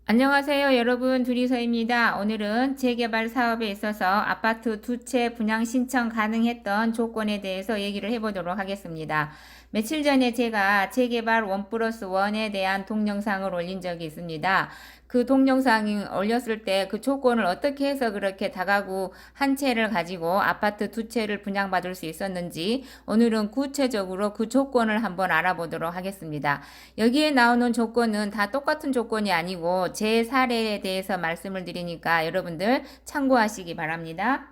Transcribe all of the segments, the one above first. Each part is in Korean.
안녕하세요, 여러분. 둘이서입니다. 오늘은 재개발 사업에 있어서 아파트 두 채 분양 신청 가능했던 조건에 대해서 얘기를 해보도록 하겠습니다. 며칠 전에 제가 재개발 1+1에 대한 동영상을 올린 적이 있습니다. 그 동영상이 올렸을 때 그 조건을 어떻게 해서 그렇게 다가구 한 채를 가지고 아파트 두 채를 분양받을 수 있었는지 오늘은 구체적으로 그 조건을 한번 알아보도록 하겠습니다. 여기에 나오는 조건은 다 똑같은 조건이 아니고 제 사례에 대해서 말씀을 드리니까 여러분들 참고하시기 바랍니다.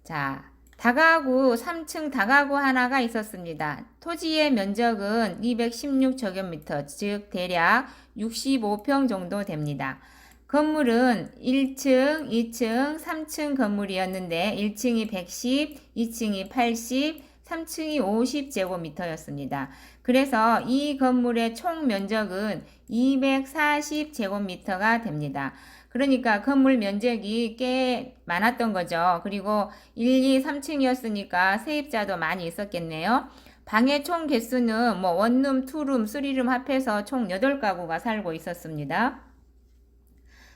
자, 다가구 3층 다가구 하나가 있었습니다. 토지의 면적은 216제곱미터, 즉 대략 65평 정도 됩니다. 건물은 1층, 2층, 3층 건물이었는데 1층이 110, 2층이 80, 3층이 50제곱미터였습니다. 그래서 이 건물의 총 면적은 240제곱미터가 됩니다. 그러니까 건물 면적이 꽤 많았던 거죠. 그리고 1, 2, 3층이었으니까 세입자도 많이 있었겠네요. 방의 총 개수는 뭐 원룸, 투룸, 쓰리룸 합해서 총 8가구가 살고 있었습니다.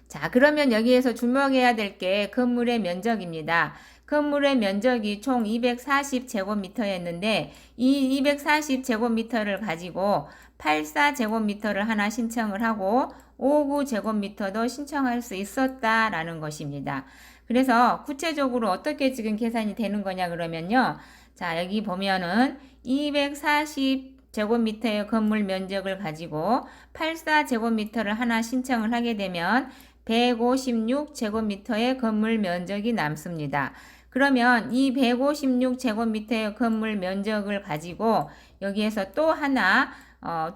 자, 그러면 여기에서 주목해야 될 게 건물의 면적입니다. 건물의 면적이 총 240제곱미터였는데 이 240제곱미터를 가지고 84제곱미터를 하나 신청을 하고 59제곱미터도 신청할 수 있었다라는 것입니다. 그래서 구체적으로 어떻게 지금 계산이 되는 거냐 그러면요. 자, 여기 보면은 240제곱미터의 건물 면적을 가지고 84제곱미터를 하나 신청을 하게 되면 156제곱미터의 건물 면적이 남습니다. 그러면 이 156제곱미터의 건물 면적을 가지고 여기에서 또 하나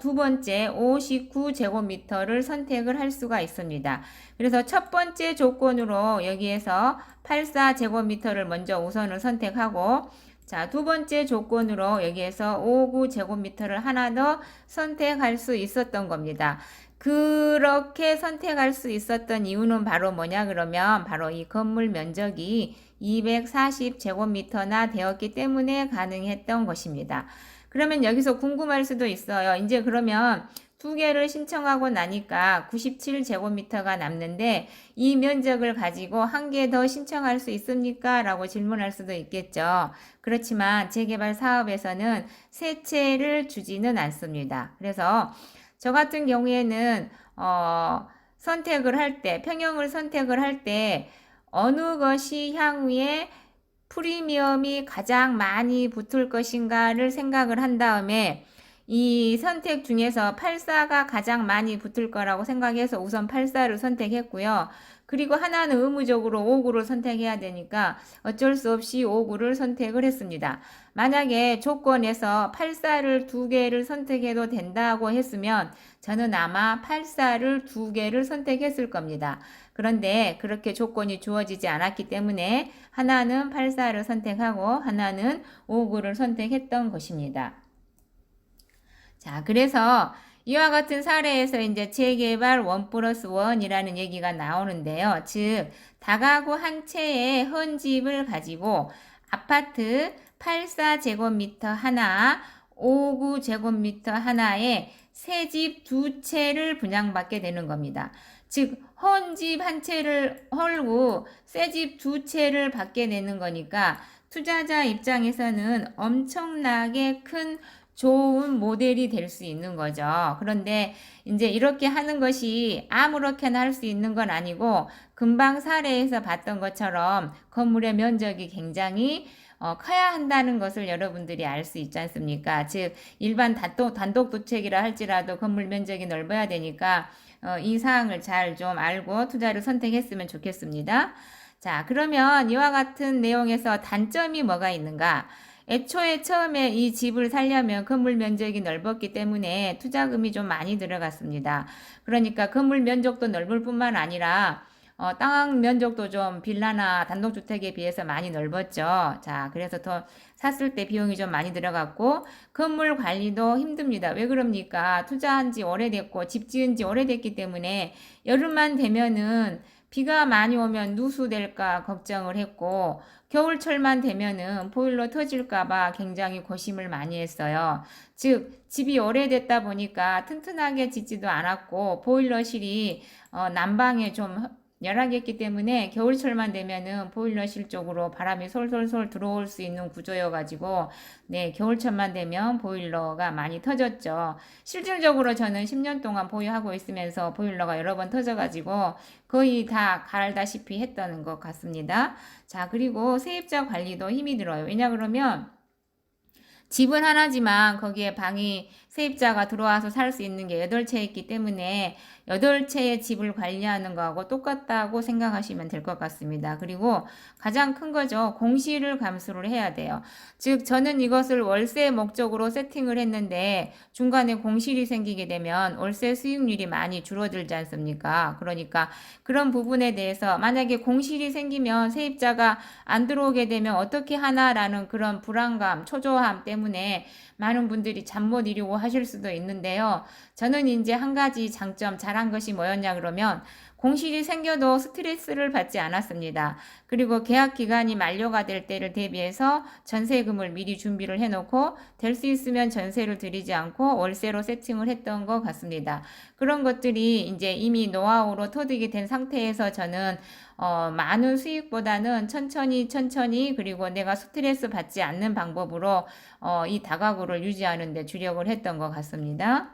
두 번째 59제곱미터를 선택을 할 수가 있습니다. 그래서 첫 번째 조건으로 여기에서 84제곱미터를 먼저 우선을 선택하고 자, 두 번째 조건으로 여기에서 59제곱미터를 하나 더 선택할 수 있었던 겁니다. 그렇게 선택할 수 있었던 이유는 바로 뭐냐 그러면 바로 이 건물 면적이 240제곱미터나 되었기 때문에 가능했던 것입니다. 그러면 여기서 궁금할 수도 있어요. 이제 그러면 두 개를 신청하고 나니까 97제곱미터가 남는데 이 면적을 가지고 한 개 더 신청할 수 있습니까? 라고 질문할 수도 있겠죠. 그렇지만 재개발 사업에서는 세 채를 주지는 않습니다. 그래서 저 같은 경우에는 선택을 할 때, 평형을 선택을 할 때 어느 것이 향후에 프리미엄이 가장 많이 붙을 것인가를 생각을 한 다음에 이 선택 중에서 84가 가장 많이 붙을 거라고 생각해서 우선 84를 선택했고요. 그리고 하나는 의무적으로 59를 선택해야 되니까 어쩔 수 없이 59를 선택을 했습니다. 만약에 조건에서 84를 두 개를 선택해도 된다고 했으면 저는 아마 84를 두 개를 선택했을 겁니다. 그런데 그렇게 조건이 주어지지 않았기 때문에 하나는 84를 선택하고 하나는 59를 선택했던 것입니다. 자, 그래서 이와 같은 사례에서 이제 재개발 1+1이라는 얘기가 나오는데요. 즉, 다가구 한 채의 헌집을 가지고 아파트 84제곱미터 하나, 59제곱미터 하나에 새 집 두 채를 분양받게 되는 겁니다. 즉, 헌집 한 채를 헐고 새 집 두 채를 받게 되는 거니까 투자자 입장에서는 엄청나게 큰 좋은 모델이 될 수 있는 거죠. 그런데 이제 이렇게 하는 것이 아무렇게나 할 수 있는 건 아니고 금방 사례에서 봤던 것처럼 건물의 면적이 굉장히 커야 한다는 것을 여러분들이 알 수 있지 않습니까? 즉 일반 단독주택이라 할지라도 건물 면적이 넓어야 되니까 이 사항을 잘 좀 알고 투자를 선택했으면 좋겠습니다. 자, 그러면 이와 같은 내용에서 단점이 뭐가 있는가? 애초에 처음에 이 집을 살려면 건물 면적이 넓었기 때문에 투자금이 좀 많이 들어갔습니다. 그러니까 건물 면적도 넓을 뿐만 아니라 땅 면적도 좀 빌라나 단독주택에 비해서 많이 넓었죠. 자, 그래서 더 샀을 때 비용이 좀 많이 들어갔고 건물 관리도 힘듭니다. 왜 그럽니까? 투자한 지 오래됐고 집 지은 지 오래됐기 때문에 여름만 되면은 비가 많이 오면 누수될까 걱정을 했고 겨울철만 되면은 보일러 터질까봐 굉장히 고심을 많이 했어요. 즉 집이 오래됐다 보니까 튼튼하게 짓지도 않았고 보일러실이 난방에 좀 열하겠기 때문에 겨울철만 되면은 보일러실 쪽으로 바람이 솔솔솔 들어올 수 있는 구조여가지고 네, 겨울철만 되면 보일러가 많이 터졌죠. 실질적으로 저는 10년 동안 보유하고 있으면서 보일러가 여러 번 터져가지고 거의 다 갈다시피 했던 것 같습니다. 자, 그리고 세입자 관리도 힘이 들어요. 왜냐 그러면 집은 하나지만 거기에 방이 세입자가 들어와서 살 수 있는 게 8채 있기 때문에 8채의 집을 관리하는 거하고 똑같다고 생각하시면 될 것 같습니다. 그리고 가장 큰 거죠. 공시를 감수를 해야 돼요. 즉 저는 이것을 월세 목적으로 세팅을 했는데 중간에 공실이 생기게 되면 월세 수익률이 많이 줄어들지 않습니까? 그러니까 그런 부분에 대해서 만약에 공실이 생기면 세입자가 안 들어오게 되면 어떻게 하나라는 그런 불안감, 초조함 때문에 많은 분들이 잠 못 이루고 하실 수도 있는데요. 저는 이제 한 가지 장점 잘한 것이 뭐였냐 그러면 공실이 생겨도 스트레스를 받지 않았습니다. 그리고 계약 기간이 만료가 될 때를 대비해서 전세금을 미리 준비를 해놓고 될 수 있으면 전세를 드리지 않고 월세로 세팅을 했던 것 같습니다. 그런 것들이 이제 이미 노하우로 터득이 된 상태에서 저는 많은 수익보다는 천천히 그리고 내가 스트레스 받지 않는 방법으로 이 다가구를 유지하는 데 주력을 했던 것 같습니다.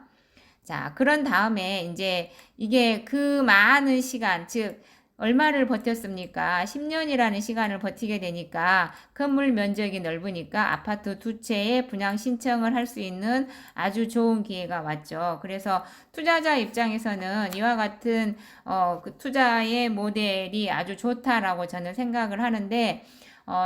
자, 그런 다음에 이제 이게 그 많은 시간, 즉 얼마를 버텼습니까? 10년이라는 시간을 버티게 되니까 건물 면적이 넓으니까 아파트 2채에 분양 신청을 할 수 있는 아주 좋은 기회가 왔죠. 그래서 투자자 입장에서는 이와 같은 그 투자의 모델이 아주 좋다라고 저는 생각을 하는데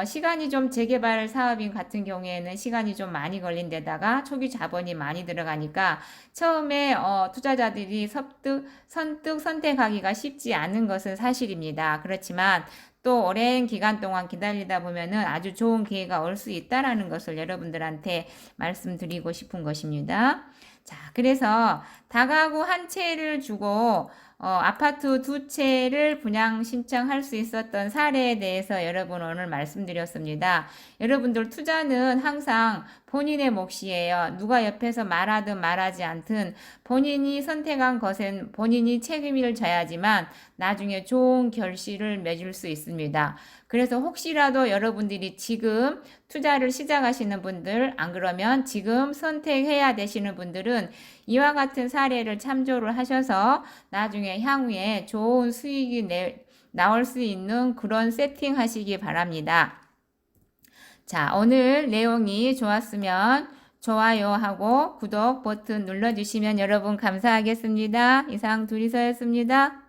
시간이 좀 재개발 사업인 같은 경우에는 시간이 좀 많이 걸린 데다가 초기 자본이 많이 들어가니까 처음에 투자자들이 선뜻 선택하기가 쉽지 않은 것은 사실입니다. 그렇지만 또 오랜 기간 동안 기다리다 보면은 아주 좋은 기회가 올 수 있다라는 것을 여러분들한테 말씀드리고 싶은 것입니다. 자, 그래서 다가구 한 채를 주고 아파트 2채를 분양 신청할 수 있었던 사례에 대해서 여러분 오늘 말씀드렸습니다. 여러분들 투자는 항상 본인의 몫이에요. 누가 옆에서 말하든 말하지 않든 본인이 선택한 것은 본인이 책임을 져야지만 나중에 좋은 결실을 맺을 수 있습니다. 그래서 혹시라도 여러분들이 지금 투자를 시작하시는 분들, 안 그러면 지금 선택해야 되시는 분들은 이와 같은 사례를 참조를 하셔서 나중에 향후에 좋은 수익이 나올 수 있는 그런 세팅 하시기 바랍니다. 자, 오늘 내용이 좋았으면 좋아요하고 구독 버튼 눌러주시면 여러분 감사하겠습니다. 이상 둘이서였습니다.